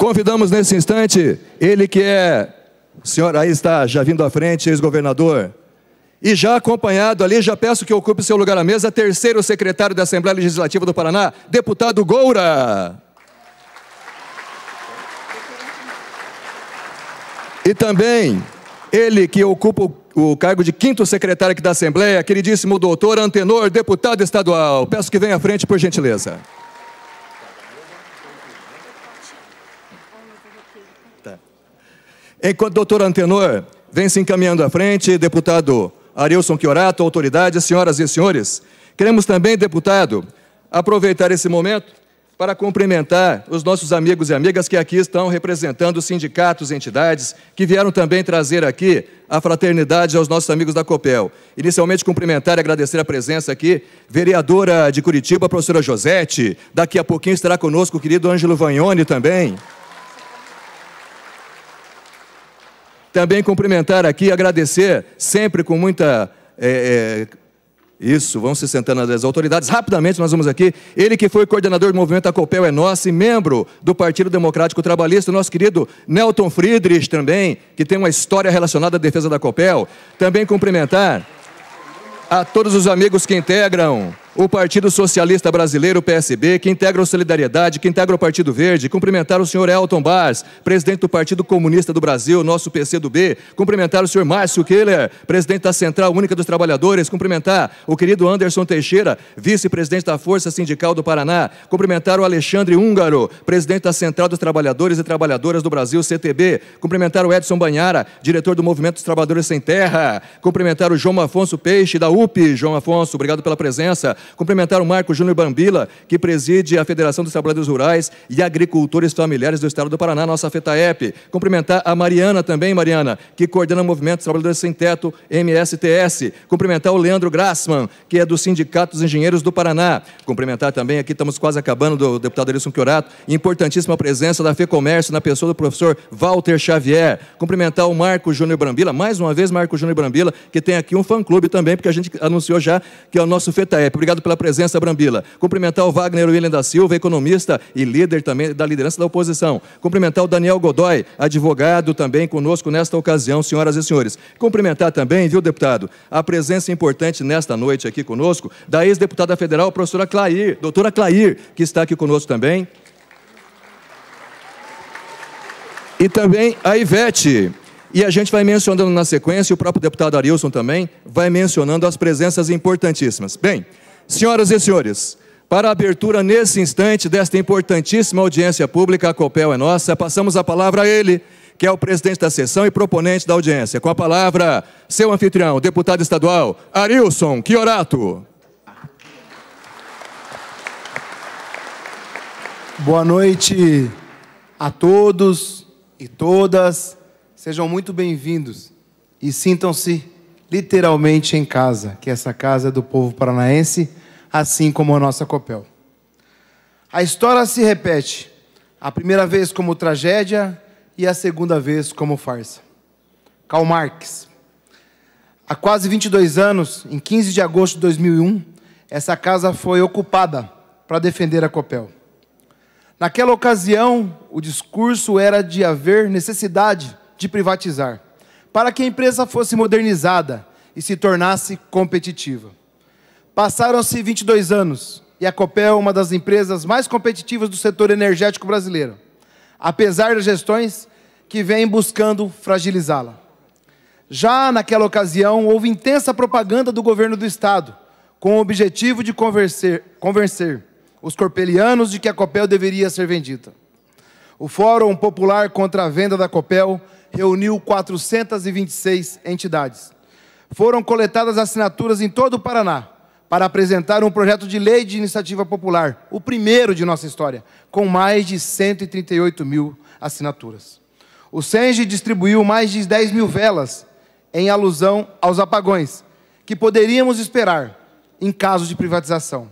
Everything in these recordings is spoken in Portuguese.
Convidamos nesse instante ele que é, senhor, aí está, já vindo à frente, ex-governador, e já acompanhado ali, já peço que ocupe seu lugar à mesa, terceiro secretário da Assembleia Legislativa do Paraná, deputado Goura. E também ele que ocupa o cargo de quinto secretário aqui da Assembleia, queridíssimo doutor Antenor, deputado estadual. Peço que venha à frente, por gentileza. Enquanto o doutor Antenor vem se encaminhando à frente, deputado Arilson Chiorato, autoridades, senhoras e senhores, queremos também, deputado, aproveitar esse momento para cumprimentar os nossos amigos e amigas que aqui estão representando os sindicatos e entidades, que vieram também trazer aqui a fraternidade aos nossos amigos da Copel. Inicialmente, cumprimentar e agradecer a presença aqui, vereadora de Curitiba, professora Josete, daqui a pouquinho estará conosco o querido Ângelo Vagnoni também. Também cumprimentar aqui, agradecer, sempre com muita... Isso, vamos se sentando as autoridades. Rapidamente nós vamos aqui. Ele que foi coordenador do movimento A Copel é Nossa e membro do Partido Democrático Trabalhista, nosso querido Nelton Friedrich também, que tem uma história relacionada à defesa da Copel. Também cumprimentar a todos os amigos que integram o Partido Socialista Brasileiro, o PSB, que integra o Solidariedade, que integra o Partido Verde, cumprimentar o senhor Elton Bars, presidente do Partido Comunista do Brasil, nosso PCdoB, cumprimentar o senhor Márcio Keller, presidente da Central Única dos Trabalhadores, cumprimentar o querido Anderson Teixeira, vice-presidente da Força Sindical do Paraná, cumprimentar o Alexandre Húngaro, presidente da Central dos Trabalhadores e Trabalhadoras do Brasil, CTB, cumprimentar o Edson Banhara, diretor do Movimento dos Trabalhadores Sem Terra, cumprimentar o João Afonso Peixe, da UP. João Afonso, obrigado pela presença. Cumprimentar o Marco Júnior Brambila, que preside a Federação dos Trabalhadores Rurais e Agricultores Familiares do Estado do Paraná, nossa FETAEP. Cumprimentar a Mariana também, Mariana, que coordena o Movimento dos Trabalhadores Sem Teto, MSTS. Cumprimentar o Leandro Grassman, que é do Sindicato dos Engenheiros do Paraná. Cumprimentar também, aqui estamos quase acabando, do deputado Arilson Chiorato, importantíssima presença da FEComércio, na pessoa do professor Walter Xavier. Cumprimentar o Marco Júnior Brambila, mais uma vez Marco Júnior Brambila, que tem aqui um fã-clube também, porque a gente anunciou já que é o nosso FETAEP. Obrigado pela presença, Brambila. Cumprimentar o Wagner William da Silva, economista e líder também da liderança da oposição. Cumprimentar o Daniel Godoy, advogado também conosco nesta ocasião, senhoras e senhores. Cumprimentar também, viu, deputado, a presença importante nesta noite aqui conosco da ex-deputada federal, professora Clair, doutora Clair, que está aqui conosco também. E também a Ivete. E a gente vai mencionando na sequência, o próprio deputado Arilson também vai mencionando as presenças importantíssimas. Bem, senhoras e senhores, para a abertura nesse instante desta importantíssima audiência pública, a Copel é Nossa, passamos a palavra a ele, que é o presidente da sessão e proponente da audiência. Com a palavra, seu anfitrião, deputado estadual, Arilson Chiorato. Boa noite a todos e todas. Sejam muito bem-vindos e sintam-se literalmente em casa, que essa casa é do povo paranaense, assim como a nossa Copel. A história se repete, a primeira vez como tragédia e a segunda vez como farsa. Karl Marx. Há quase 22 anos, em 15 de agosto de 2001, essa casa foi ocupada para defender a Copel. Naquela ocasião, o discurso era de haver necessidade de privatizar, para que a empresa fosse modernizada e se tornasse competitiva. Passaram-se 22 anos e a Copel é uma das empresas mais competitivas do setor energético brasileiro, apesar das gestões que vêm buscando fragilizá-la. Já naquela ocasião, houve intensa propaganda do governo do Estado, com o objetivo de convencer os corpelianos de que a Copel deveria ser vendida. O Fórum Popular contra a Venda da Copel reuniu 426 entidades. Foram coletadas assinaturas em todo o Paraná para apresentar um projeto de lei de iniciativa popular, o primeiro de nossa história, com mais de 138 mil assinaturas. O Senge distribuiu mais de 10 mil velas em alusão aos apagões que poderíamos esperar em caso de privatização.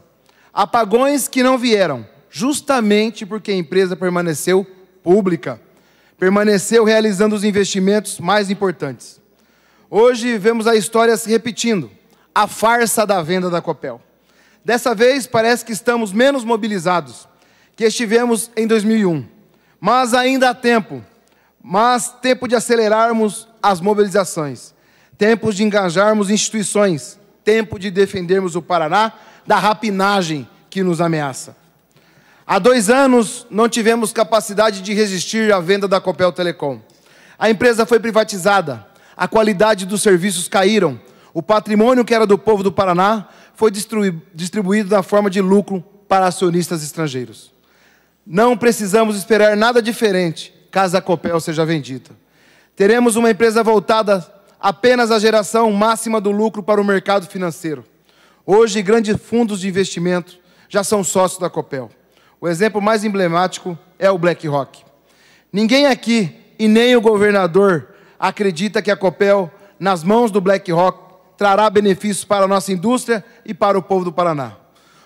Apagões que não vieram, justamente porque a empresa permaneceu pública, permaneceu realizando os investimentos mais importantes. Hoje vemos a história se repetindo, a farsa da venda da Copel. Dessa vez parece que estamos menos mobilizados que estivemos em 2001, Mas ainda há tempo. Mas tempo de acelerarmos as mobilizações. Tempo de engajarmos instituições. Tempo de defendermos o Paraná da rapinagem que nos ameaça. Há 2 anos não tivemos capacidade de resistir à venda da Copel Telecom. A empresa foi privatizada, a qualidade dos serviços caíram, o patrimônio que era do povo do Paraná foi distribuído na forma de lucro para acionistas estrangeiros. Não precisamos esperar nada diferente caso a Copel seja vendida. Teremos uma empresa voltada apenas à geração máxima do lucro para o mercado financeiro. Hoje, grandes fundos de investimento já são sócios da Copel. O exemplo mais emblemático é o BlackRock. Ninguém aqui, e nem o governador, acredita que a Copel, nas mãos do BlackRock, trará benefícios para a nossa indústria e para o povo do Paraná.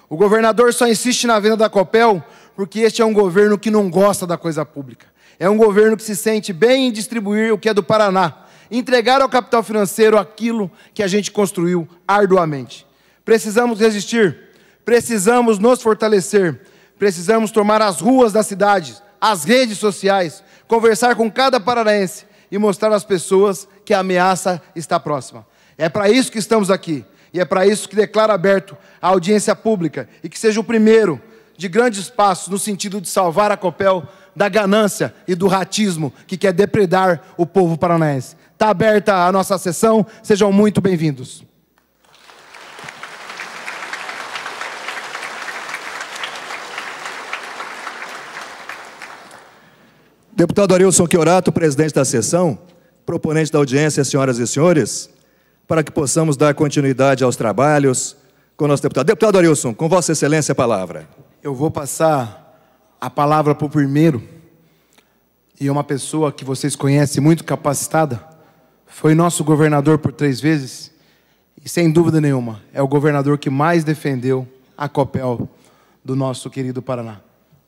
O governador só insiste na venda da Copel porque este é um governo que não gosta da coisa pública. É um governo que se sente bem em distribuir o que é do Paraná, entregar ao capital financeiro aquilo que a gente construiu arduamente. Precisamos resistir, precisamos nos fortalecer, precisamos tomar as ruas das cidades, as redes sociais, conversar com cada paranaense e mostrar às pessoas que a ameaça está próxima. É para isso que estamos aqui, e é para isso que declaro aberto a audiência pública e que seja o primeiro de grandes passos no sentido de salvar a Copel da ganância e do ratismo que quer depredar o povo paranaense. Está aberta a nossa sessão, sejam muito bem-vindos. Deputado Arilson Chiorato, presidente da sessão, proponente da audiência, senhoras e senhores, para que possamos dar continuidade aos trabalhos com o nosso deputado. Deputado Arilson, com Vossa Excelência a palavra. Eu vou passar a palavra para o primeiro, e é uma pessoa que vocês conhecem, muito capacitada, foi nosso governador por 3 vezes, e sem dúvida nenhuma, é o governador que mais defendeu a Copel do nosso querido Paraná.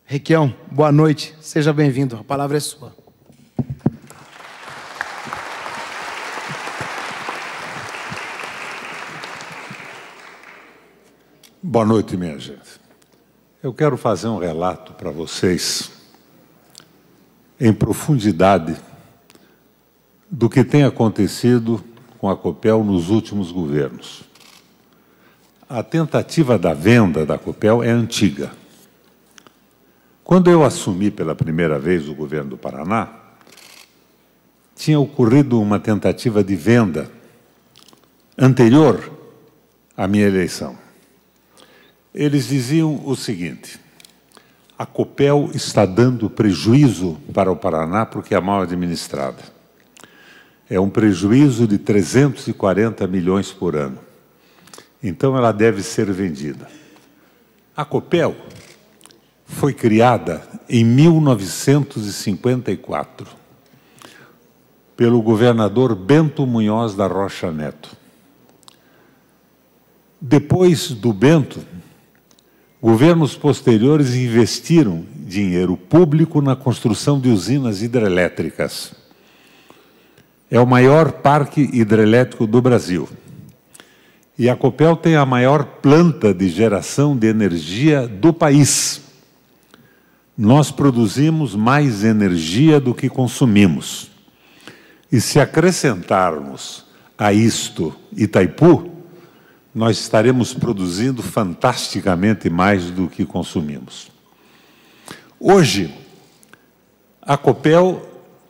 Requião, boa noite, seja bem-vindo, a palavra é sua. Boa noite, minha gente. Eu quero fazer um relato para vocês, em profundidade, do que tem acontecido com a Copel nos últimos governos. A tentativa da venda da Copel é antiga. Quando eu assumi pela primeira vez o governo do Paraná, tinha ocorrido uma tentativa de venda anterior à minha eleição. Eles diziam o seguinte: a Copel está dando prejuízo para o Paraná porque é mal administrada. É um prejuízo de 340 milhões por ano. Então ela deve ser vendida. A Copel foi criada em 1954 pelo governador Bento Munhoz da Rocha Neto. Depois do Bento, governos posteriores investiram dinheiro público na construção de usinas hidrelétricas. É o maior parque hidrelétrico do Brasil. E a Copel tem a maior planta de geração de energia do país. Nós produzimos mais energia do que consumimos. E se acrescentarmos a isto Itaipu, nós estaremos produzindo fantasticamente mais do que consumimos. Hoje, a Copel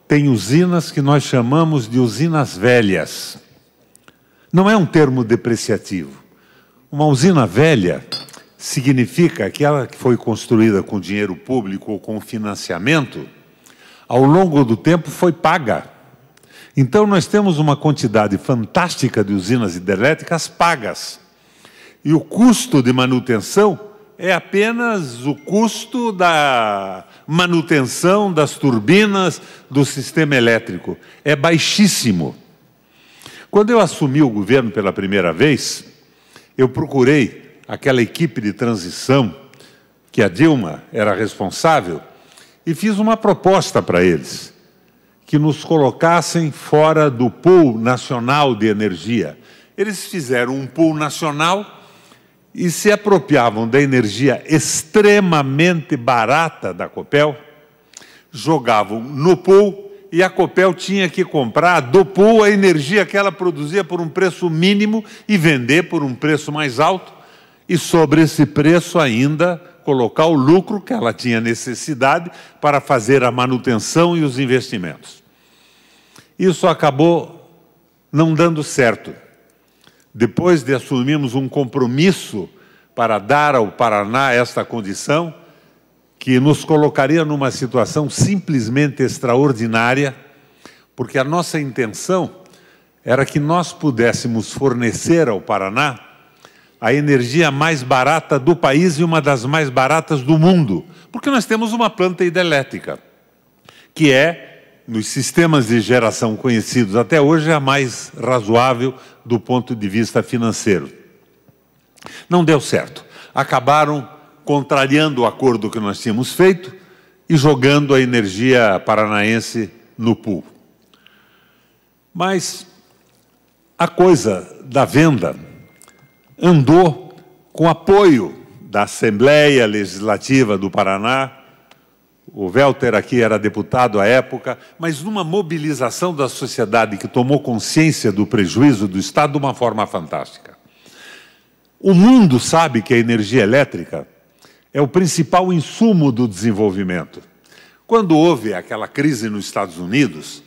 tem usinas que nós chamamos de usinas velhas. Não é um termo depreciativo. Uma usina velha significa que ela que foi construída com dinheiro público ou com financiamento, ao longo do tempo foi paga. Então nós temos uma quantidade fantástica de usinas hidrelétricas pagas. E o custo de manutenção é apenas o custo da manutenção das turbinas do sistema elétrico. É baixíssimo. Quando eu assumi o governo pela primeira vez, eu procurei aquela equipe de transição, que a Dilma era responsável, e fiz uma proposta para eles, que nos colocassem fora do pool nacional de energia. Eles fizeram um pool nacional e se apropriavam da energia extremamente barata da Copel, jogavam no pool e a Copel tinha que comprar do pool a energia que ela produzia por um preço mínimo e vender por um preço mais alto, e sobre esse preço ainda colocar o lucro que ela tinha necessidade para fazer a manutenção e os investimentos. Isso acabou não dando certo. Depois de assumirmos um compromisso para dar ao Paraná esta condição, que nos colocaria numa situação simplesmente extraordinária, porque a nossa intenção era que nós pudéssemos fornecer ao Paraná a energia mais barata do país e uma das mais baratas do mundo, porque nós temos uma planta hidrelétrica, que é, nos sistemas de geração conhecidos até hoje, a mais razoável do ponto de vista financeiro. Não deu certo. Acabaram contrariando o acordo que nós tínhamos feito e jogando a energia paranaense no pool. Mas a coisa da venda andou com apoio da Assembleia Legislativa do Paraná. O Welter aqui era deputado à época, mas numa mobilização da sociedade que tomou consciência do prejuízo do Estado de uma forma fantástica. O mundo sabe que a energia elétrica é o principal insumo do desenvolvimento. Quando houve aquela crise nos Estados Unidos,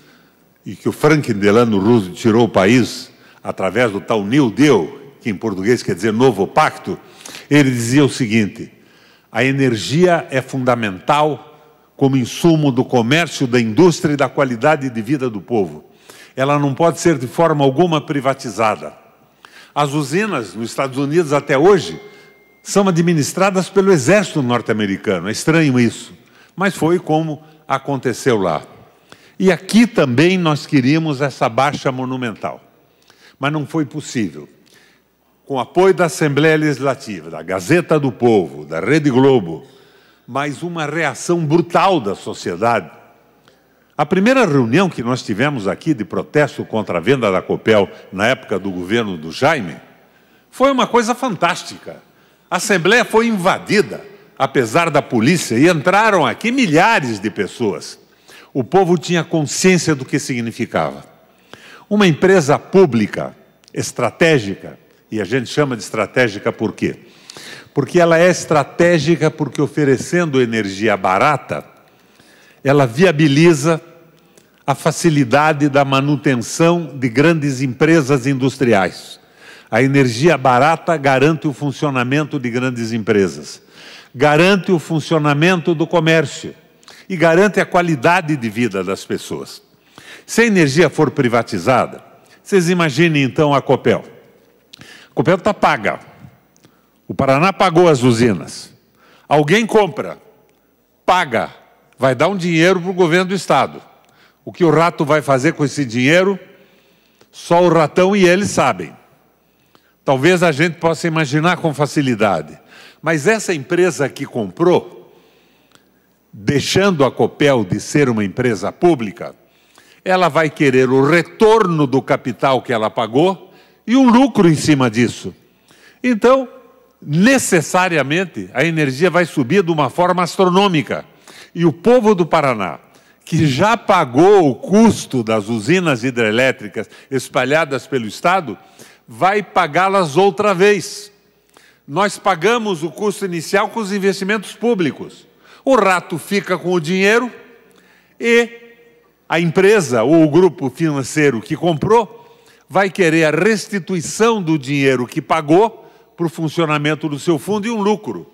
e que o Franklin Delano Roosevelt tirou o país através do tal New Deal, que em português quer dizer novo pacto, ele dizia o seguinte: a energia é fundamental como insumo do comércio, da indústria e da qualidade de vida do povo. Ela não pode ser de forma alguma privatizada. As usinas nos Estados Unidos até hoje são administradas pelo exército norte-americano. É estranho isso, mas foi como aconteceu lá. E aqui também nós queríamos essa baixa monumental, mas não foi possível. Com o apoio da Assembleia Legislativa, da Gazeta do Povo, da Rede Globo, mas uma reação brutal da sociedade. A primeira reunião que nós tivemos aqui de protesto contra a venda da Copel, na época do governo do Jaime, foi uma coisa fantástica. A Assembleia foi invadida, apesar da polícia, e entraram aqui milhares de pessoas. O povo tinha consciência do que significava. Uma empresa pública, estratégica, e a gente chama de estratégica por quê? Porque ela é estratégica porque, oferecendo energia barata, ela viabiliza a facilidade da manutenção de grandes empresas industriais. A energia barata garante o funcionamento de grandes empresas, garante o funcionamento do comércio e garante a qualidade de vida das pessoas. Se a energia for privatizada, vocês imaginem então a Copel. A Copel está paga. O Paraná pagou as usinas. Alguém compra, paga, vai dar um dinheiro para o governo do Estado. O que o rato vai fazer com esse dinheiro, só o ratão e ele sabem. Talvez a gente possa imaginar com facilidade. Mas essa empresa que comprou, deixando a Copel de ser uma empresa pública, ela vai querer o retorno do capital que ela pagou e um lucro em cima disso. Então, necessariamente, a energia vai subir de uma forma astronômica. E o povo do Paraná, que já pagou o custo das usinas hidrelétricas espalhadas pelo Estado, vai pagá-las outra vez. Nós pagamos o custo inicial com os investimentos públicos. O rato fica com o dinheiro e a empresa ou o grupo financeiro que comprou vai querer a restituição do dinheiro que pagou para o funcionamento do seu fundo e um lucro.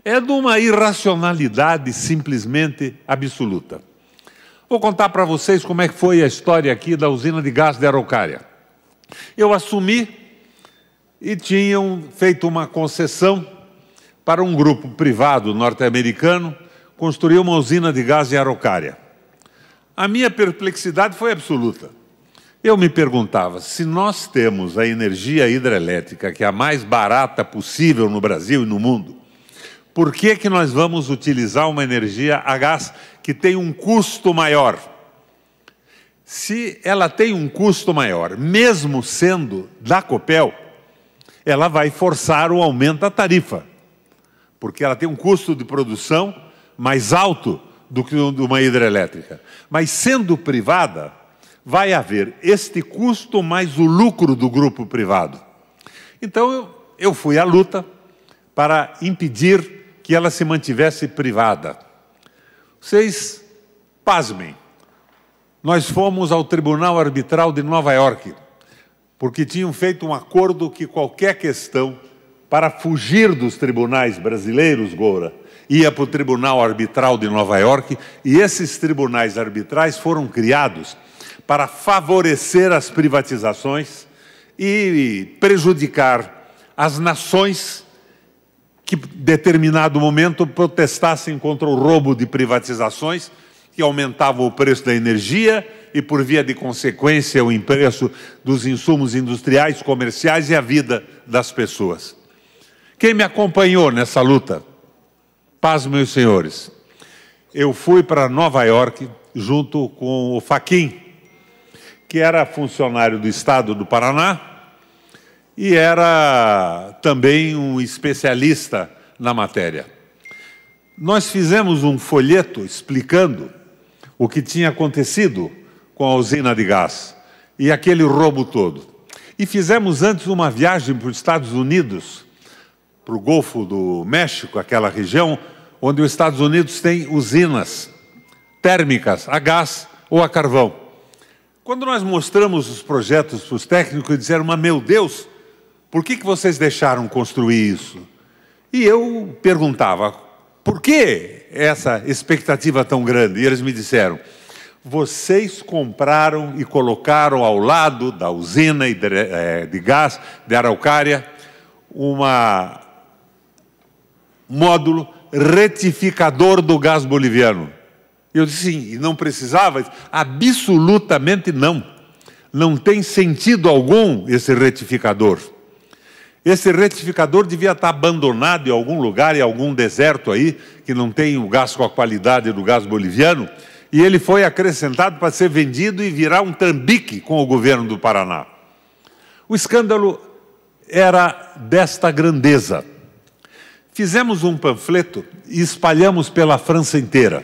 É de uma irracionalidade simplesmente absoluta. Vou contar para vocês como é que foi a história aqui da usina de gás de Araucária. Eu assumi e tinham feito uma concessão para um grupo privado norte-americano construir uma usina de gás de Araucária. A minha perplexidade foi absoluta. Eu me perguntava, se nós temos a energia hidrelétrica, que é a mais barata possível no Brasil e no mundo, por que que nós vamos utilizar uma energia a gás que tem um custo maior? Se ela tem um custo maior, mesmo sendo da Copel, ela vai forçar o aumento da tarifa, porque ela tem um custo de produção mais alto do que de uma hidrelétrica. Mas sendo privada, vai haver este custo mais o lucro do grupo privado. Então eu fui à luta para impedir que ela se mantivesse privada. Vocês pasmem, nós fomos ao Tribunal Arbitral de Nova York, porque tinham feito um acordo que qualquer questão, para fugir dos tribunais brasileiros, Goura, ia para o Tribunal Arbitral de Nova York, e esses tribunais arbitrais foram criados para favorecer as privatizações e prejudicar as nações que, em determinado momento, protestassem contra o roubo de privatizações, que aumentavam o preço da energia e, por via de consequência, o preço dos insumos industriais, comerciais e a vida das pessoas. Quem me acompanhou nessa luta? Paz, meus senhores. Eu fui para Nova York junto com o Fachin, que era funcionário do Estado do Paraná e era também um especialista na matéria. Nós fizemos um folheto explicando o que tinha acontecido com a usina de gás e aquele roubo todo. E fizemos antes uma viagem para os Estados Unidos, para o Golfo do México, aquela região onde os Estados Unidos têm usinas térmicas a gás ou a carvão. Quando nós mostramos os projetos para os técnicos, eles disseram, mas meu Deus, por que vocês deixaram construir isso? E eu perguntava, por que essa expectativa tão grande? E eles me disseram, vocês compraram e colocaram ao lado da usina de gás de Araucária módulo retificador do gás boliviano. Eu disse, sim, e não precisava? Absolutamente não. Não tem sentido algum esse retificador. Esse retificador devia estar abandonado em algum lugar, em algum deserto aí, que não tem o gás com a qualidade do gás boliviano, e ele foi acrescentado para ser vendido e virar um trambique com o governo do Paraná. O escândalo era desta grandeza. Fizemos um panfleto e espalhamos pela França inteira.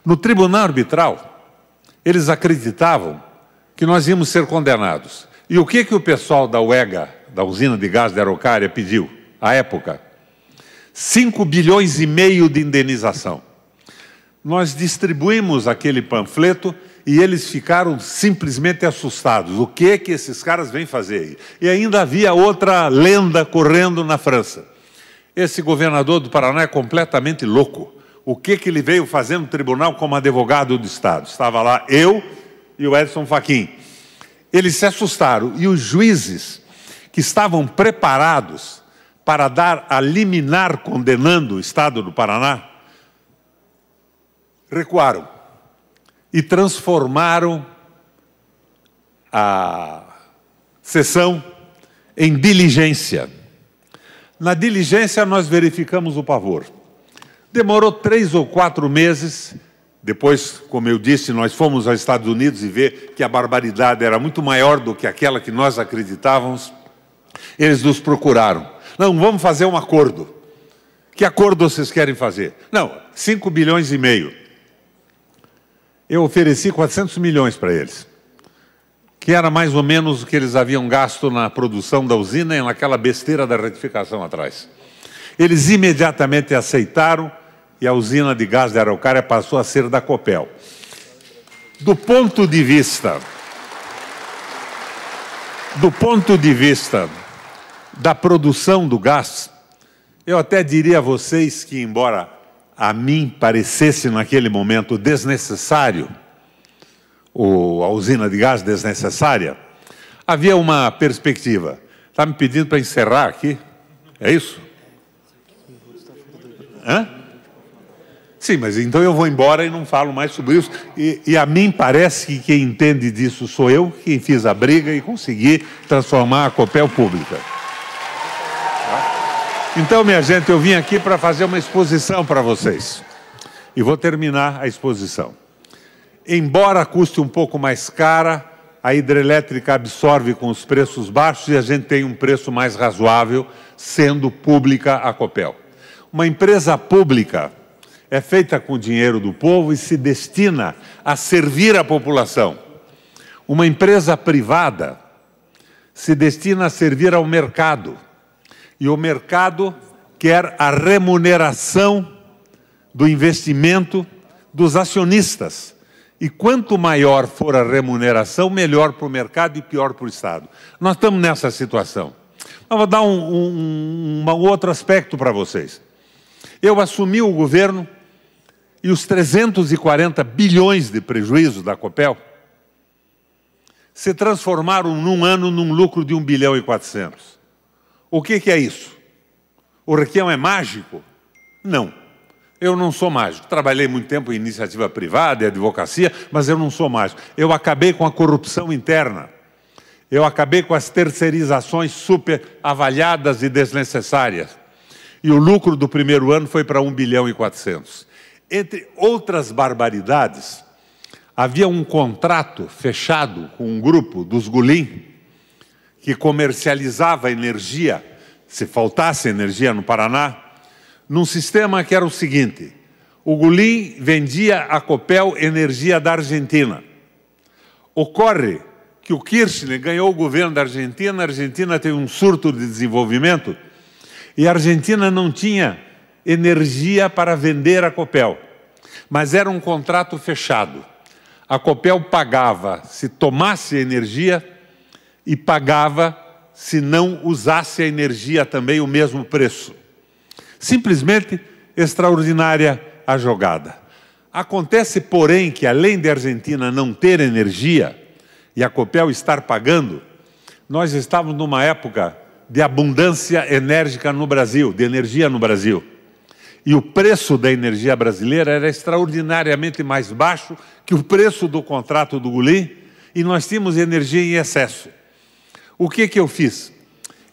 No tribunal arbitral, eles acreditavam que nós íamos ser condenados. E o que o pessoal da UEGA, da usina de gás de Araucária, pediu, à época? 5,5 bilhões de indenização. Nós distribuímos aquele panfleto e eles ficaram simplesmente assustados. O que esses caras vêm fazer aí? E ainda havia outra lenda correndo na França. Esse governador do Paraná é completamente louco. O que ele veio fazer no tribunal como advogado do Estado? Estava lá eu e o Edson Fachin. Eles se assustaram e os juízes que estavam preparados para dar a liminar condenando o Estado do Paraná, recuaram e transformaram a sessão em diligência. Na diligência, nós verificamos o pavor. Demorou 3 ou 4 meses. Depois, como eu disse, nós fomos aos Estados Unidos e ver que a barbaridade era muito maior do que aquela que nós acreditávamos. Eles nos procuraram. Não, vamos fazer um acordo. Que acordo vocês querem fazer? Não, 5,5 bilhões. Eu ofereci 400 milhões para eles, que era mais ou menos o que eles haviam gasto na produção da usina e naquela besteira da retificação atrás. Eles imediatamente aceitaram e a usina de gás de Araucária passou a ser da Copel. Do ponto de vista da produção do gás, eu até diria a vocês que, embora a mim parecesse naquele momento desnecessário, a usina de gás desnecessária, havia uma perspectiva. Está me pedindo para encerrar aqui? É isso? Hã? Sim, mas então eu vou embora e não falo mais sobre isso. E a mim parece que quem entende disso sou eu, quem fiz a briga e consegui transformar a Copel pública. Então, minha gente, eu vim aqui para fazer uma exposição para vocês. E vou terminar a exposição. Embora custe um pouco mais cara, a hidrelétrica absorve com os preços baixos e a gente tem um preço mais razoável, sendo pública a Copel. Uma empresa pública, é feita com o dinheiro do povo e se destina a servir a população. Uma empresa privada se destina a servir ao mercado. E o mercado quer a remuneração do investimento dos acionistas. E quanto maior for a remuneração, melhor para o mercado e pior para o Estado. Nós estamos nessa situação. Eu vou dar um outro aspecto para vocês. Eu assumi o governo e os 340 bilhões de prejuízo da Copel se transformaram num ano num lucro de 1 bilhão e 400. O que é isso? O Requião é mágico? Não. Eu não sou mágico. Trabalhei muito tempo em iniciativa privada e advocacia, mas eu não sou mágico. Eu acabei com a corrupção interna. Eu acabei com as terceirizações super avaliadas e desnecessárias. E o lucro do primeiro ano foi para 1 bilhão e 400. Entre outras barbaridades, havia um contrato fechado com um grupo dos Gulim que comercializava energia, se faltasse energia no Paraná, num sistema que era o seguinte: o Gulim vendia à Copel energia da Argentina. Ocorre que o Kirchner ganhou o governo da Argentina, a Argentina teve um surto de desenvolvimento e a Argentina não tinha energia para vender à Copel, mas era um contrato fechado. A Copel pagava se tomasse a energia e pagava se não usasse a energia também o mesmo preço. Simplesmente extraordinária a jogada. Acontece, porém, que além de a Argentina não ter energia e a Copel estar pagando, nós estávamos numa época de abundância enérgica no Brasil, de energia no Brasil. E o preço da energia brasileira era extraordinariamente mais baixo que o preço do contrato do Gulim, e nós tínhamos energia em excesso. O que eu fiz?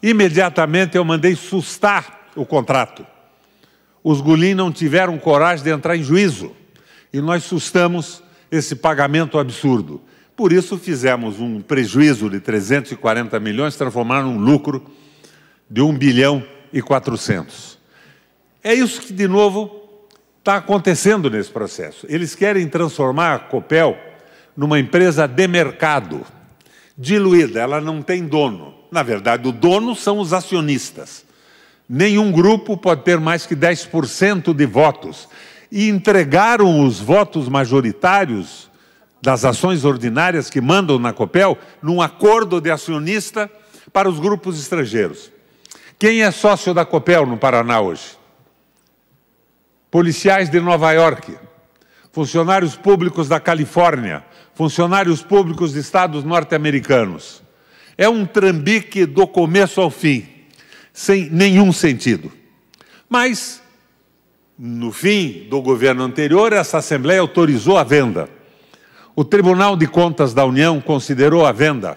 Imediatamente eu mandei sustar o contrato. Os Gulim não tiveram coragem de entrar em juízo, e nós sustamos esse pagamento absurdo. Por isso fizemos um prejuízo de 340 milhões, transformaram num lucro de 1 bilhão e 400. É isso que, de novo, está acontecendo nesse processo. Eles querem transformar a Copel numa empresa de mercado, diluída, ela não tem dono. Na verdade, o dono são os acionistas. Nenhum grupo pode ter mais que 10% de votos. E entregaram os votos majoritários das ações ordinárias que mandam na Copel num acordo de acionista para os grupos estrangeiros. Quem é sócio da Copel no Paraná hoje? Policiais de Nova York, funcionários públicos da Califórnia, funcionários públicos de estados norte-americanos. É um trambique do começo ao fim, sem nenhum sentido. Mas, no fim do governo anterior, essa Assembleia autorizou a venda. O Tribunal de Contas da União considerou a venda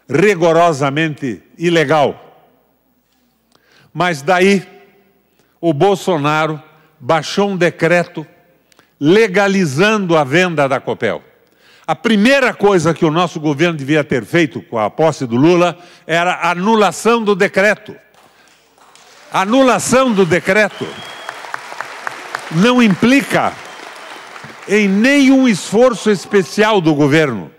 rigorosamente ilegal. Mas daí, o Bolsonaro baixou um decreto legalizando a venda da Copel. A primeira coisa que o nosso governo devia ter feito com a posse do Lula era a anulação do decreto. A anulação do decreto não implica em nenhum esforço especial do governo.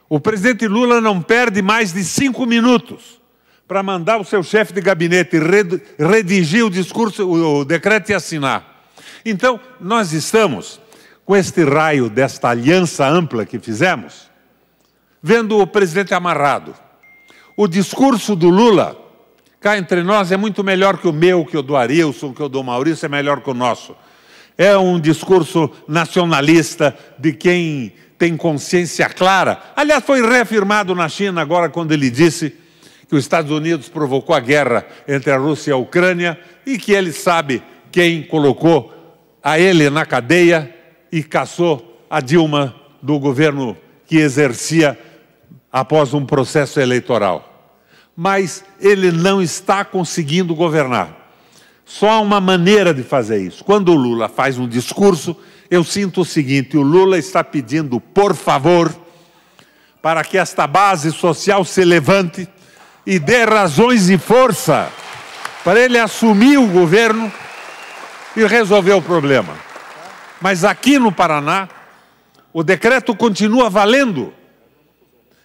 O presidente Lula não perde mais de 5 minutos para mandar o seu chefe de gabinete redigir o discurso, o decreto e assinar. Então, nós estamos, com este raio desta aliança ampla que fizemos, vendo o presidente amarrado. O discurso do Lula, cá entre nós, é muito melhor que o meu, que o do Arilson, que o do Maurício, é melhor que o nosso. É um discurso nacionalista de quem tem consciência clara. Aliás, foi reafirmado na China agora quando ele disse que os Estados Unidos provocou a guerra entre a Rússia e a Ucrânia e que ele sabe quem colocou a ele na cadeia e caçou a Dilma do governo que exercia após um processo eleitoral. Mas ele não está conseguindo governar. Só há uma maneira de fazer isso. Quando o Lula faz um discurso, eu sinto o seguinte: o Lula está pedindo, por favor, para que esta base social se levante e dê razões e força para ele assumir o governo e resolver o problema. Mas aqui no Paraná, o decreto continua valendo.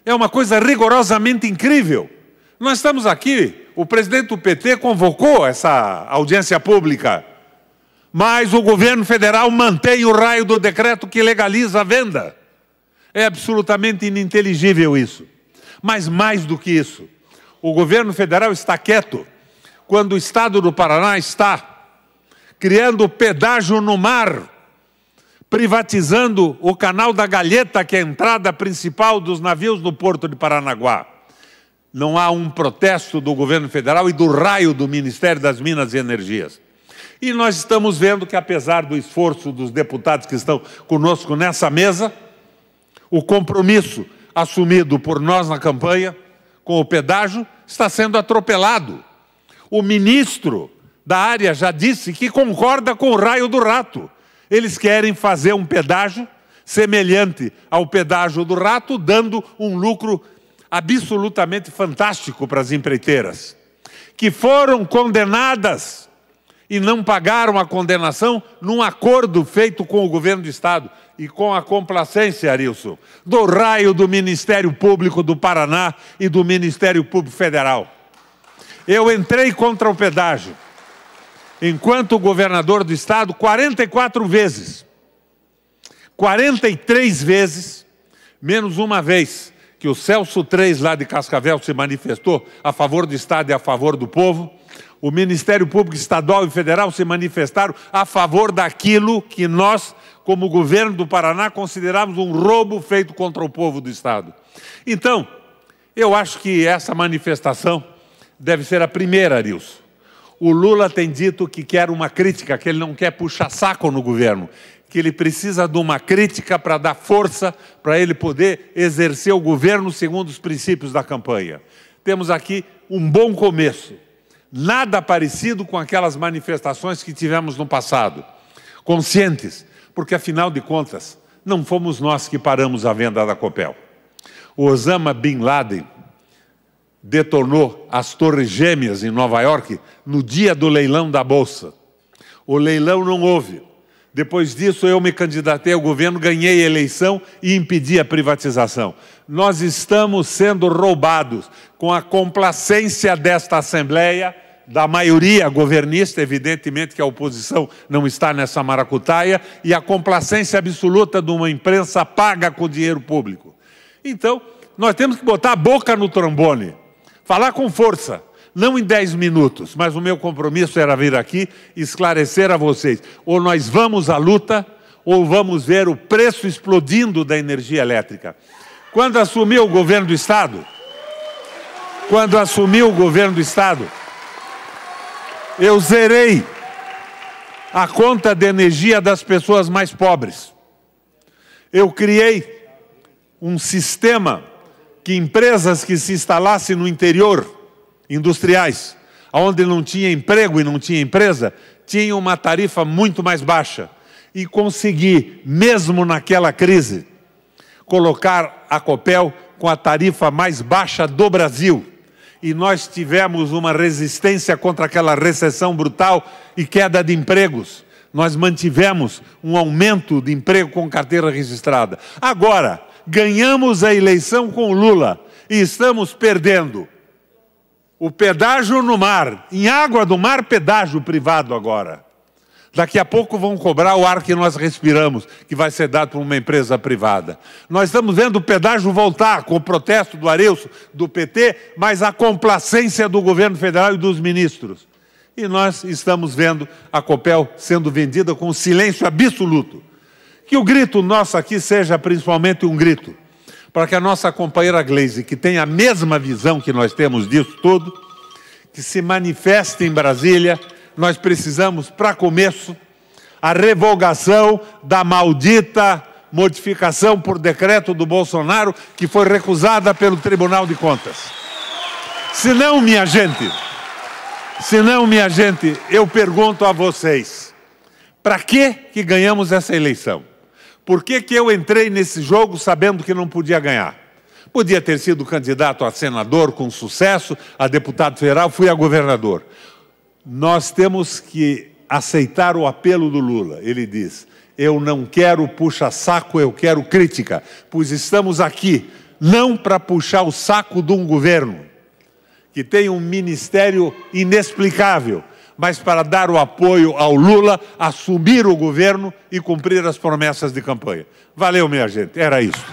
É uma coisa rigorosamente incrível. Nós estamos aqui, o presidente do PT convocou essa audiência pública, mas o governo federal mantém o raio do decreto que legaliza a venda. É absolutamente ininteligível isso. Mas mais do que isso, o governo federal está quieto quando o Estado do Paraná está criando pedágio no mar, privatizando o canal da Galheta, que é a entrada principal dos navios no porto de Paranaguá. Não há um protesto do governo federal e do raio do Ministério das Minas e Energias. E nós estamos vendo que, apesar do esforço dos deputados que estão conosco nessa mesa, o compromisso assumido por nós na campanha com o pedágio está sendo atropelado. O ministro da área já disse que concorda com o raio do rato. Eles querem fazer um pedágio semelhante ao pedágio do rato, dando um lucro absolutamente fantástico para as empreiteiras, que foram condenadas e não pagaram a condenação num acordo feito com o governo do Estado e com a complacência, Arilson, do raio do Ministério Público do Paraná e do Ministério Público Federal. Eu entrei contra o pedágio, enquanto governador do Estado, 44 vezes. 43 vezes, menos uma vez, que o Celso 3 lá de Cascavel se manifestou a favor do Estado e a favor do povo. O Ministério Público Estadual e Federal se manifestaram a favor daquilo que nós, como governo do Paraná, consideramos um roubo feito contra o povo do Estado. Então, eu acho que essa manifestação deve ser a primeira, Arilson. O Lula tem dito que quer uma crítica, que ele não quer puxar saco no governo, que ele precisa de uma crítica para dar força para ele poder exercer o governo segundo os princípios da campanha. Temos aqui um bom começo. Nada parecido com aquelas manifestações que tivemos no passado. Conscientes, porque afinal de contas, não fomos nós que paramos a venda da Copel. O Osama Bin Laden detonou as Torres Gêmeas em Nova York no dia do leilão da Bolsa. O leilão não houve. Depois disso, eu me candidatei ao governo, ganhei a eleição e impedi a privatização. Nós estamos sendo roubados com a complacência desta Assembleia, da maioria governista, evidentemente que a oposição não está nessa maracutaia, e a complacência absoluta de uma imprensa paga com dinheiro público. Então, nós temos que botar a boca no trombone, falar com força. Não em 10 minutos, mas o meu compromisso era vir aqui e esclarecer a vocês. Ou nós vamos à luta, ou vamos ver o preço explodindo da energia elétrica. Quando assumiu o governo do Estado, eu zerei a conta de energia das pessoas mais pobres. Eu criei um sistema que empresas que se instalassem no interior, industriais, onde não tinha emprego e não tinha empresa, tinham uma tarifa muito mais baixa. E consegui, mesmo naquela crise, colocar a Copel com a tarifa mais baixa do Brasil. E nós tivemos uma resistência contra aquela recessão brutal e queda de empregos. Nós mantivemos um aumento de emprego com carteira registrada. Agora, ganhamos a eleição com o Lula e estamos perdendo o pedágio no mar, em água do mar, pedágio privado agora. Daqui a pouco vão cobrar o ar que nós respiramos, que vai ser dado por uma empresa privada. Nós estamos vendo o pedágio voltar com o protesto do Arilson, do PT, mas a complacência do governo federal e dos ministros. E nós estamos vendo a Copel sendo vendida com silêncio absoluto. Que o grito nosso aqui seja principalmente um grito para que a nossa companheira Gleisi, que tem a mesma visão que nós temos disso tudo, que se manifeste em Brasília. Nós precisamos, para começo, a revogação da maldita modificação por decreto do Bolsonaro, que foi recusada pelo Tribunal de Contas. Senão, minha gente, eu pergunto a vocês, para que ganhamos essa eleição? Por que eu entrei nesse jogo sabendo que não podia ganhar? Podia ter sido candidato a senador com sucesso, a deputado federal, fui a governador. Nós temos que aceitar o apelo do Lula. Ele diz, Eu não quero puxa-saco, eu quero crítica, pois estamos aqui não para puxar o saco de um governo que tem um ministério inexplicável, mas para dar o apoio ao Lula, assumir o governo e cumprir as promessas de campanha. Valeu, minha gente, era isso.